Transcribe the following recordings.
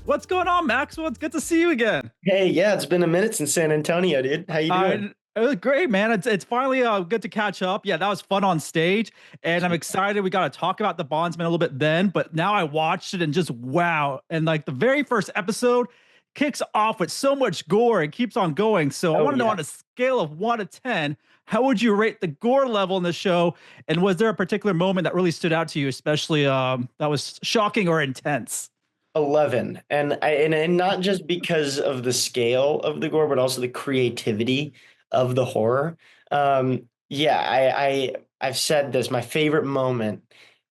What's going on, Maxwell? It's good to see you again. Hey, yeah, it's been a minute since San Antonio, dude. How you doing? It was great, man. It's finally good to catch up. Yeah, that was fun on stage, and I'm excited. We got to talk about the Bondsman a little bit then, but now I watched it and just wow! And like the very first episode kicks off with so much gore and keeps on going. So I Oh want to know yeah. on a scale of 1 to 10, how would you rate the gore level in the show? And was there a particular moment that really stood out to you, especially that was shocking or intense? 11. And not just because of the scale of the gore, but also the creativity of the horror. Yeah, I've said this. My favorite moment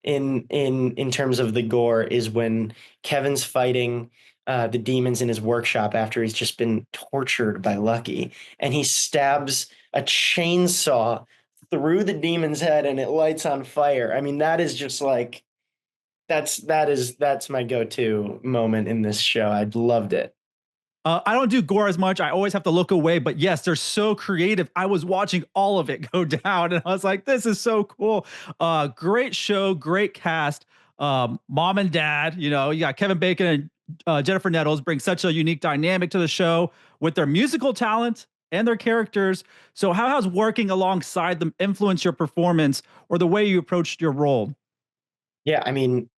in terms of the gore is when Kevin's fighting the demons in his workshop after he's just been tortured by Lucky, and he stabs a chainsaw through the demon's head and it lights on fire. I mean, that is just like that's my go-to moment in this show. I loved it. I don't do gore as much. I always have to look away, but yes, they're so creative. I was watching all of it go down, and I was like, "This is so cool!" Great show, great cast. Mom and dad, you got Kevin Bacon and Jennifer Nettles bring such a unique dynamic to the show with their musical talent and their characters. So, how has working alongside them influenced your performance or the way you approached your role? Yeah, I mean,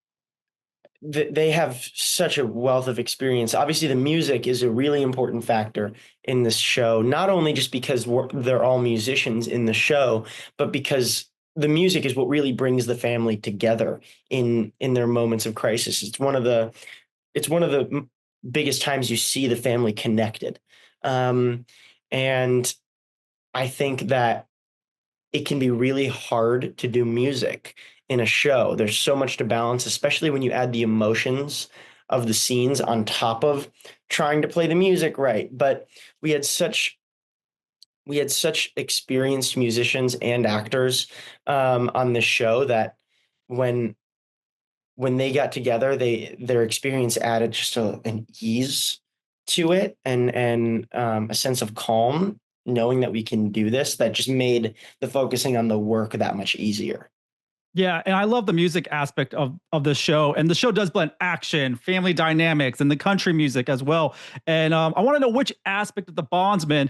they have such a wealth of experience. Obviously, the music is a really important factor in this show, not only just because they're all musicians in the show, but because the music is what really brings the family together in their moments of crisis. It's one of the biggest times you see the family connected. Um, and I think that it can be really hard to do music in a show. There's so much to balance, especially when you add the emotions of the scenes on top of trying to play the music right. But we had such we had such experienced musicians and actors on this show that when when they got together, their experience added just an ease to it, and a sense of calm, knowing that we can do this, that just made the focusing on the work that much easier. Yeah, and I love the music aspect of the show, and the show does blend action, family dynamics, and the country music as well. And I want to know which aspect of the Bondsman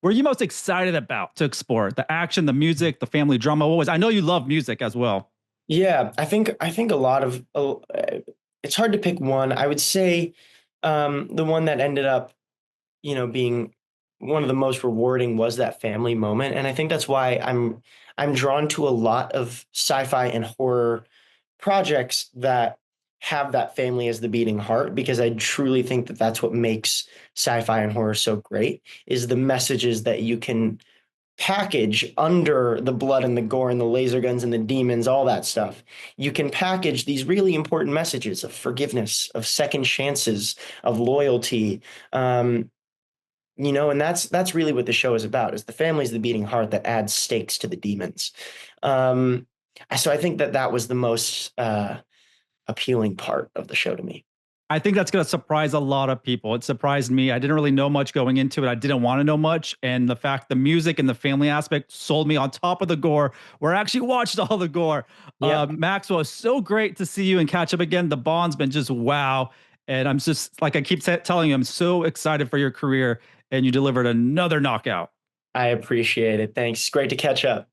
were you most excited about to explore? The action, the music, the family drama. What was? I know you love music as well. Yeah, I think a lot of it's hard to pick one. I would say the one that ended up, being one of the most rewarding was that family moment, and I think that's why I'm drawn to a lot of sci-fi and horror projects that have that family as the beating heart, because I truly think that that's what makes sci-fi and horror so great, is the messages that you can package under the blood and the gore and the laser guns and the demons, all that stuff. You can package these really important messages of forgiveness, of second chances, of loyalty. And that's really what the show is about, is the family's the beating heart that adds stakes to the demons. Um, so I think that that was the most appealing part of the show to me. I think that's going to surprise a lot of people. It surprised me. I didn't really know much going into it. I didn't want to know much, and the fact the music and the family aspect sold me on top of the gore. Where I actually watched all the gore. Yep. Maxwell, it's so great to see you and catch up again. The bond's been just wow, and I'm just like I keep telling you, I'm so excited for your career, and you delivered another knockout. I appreciate it. Thanks. Great to catch up.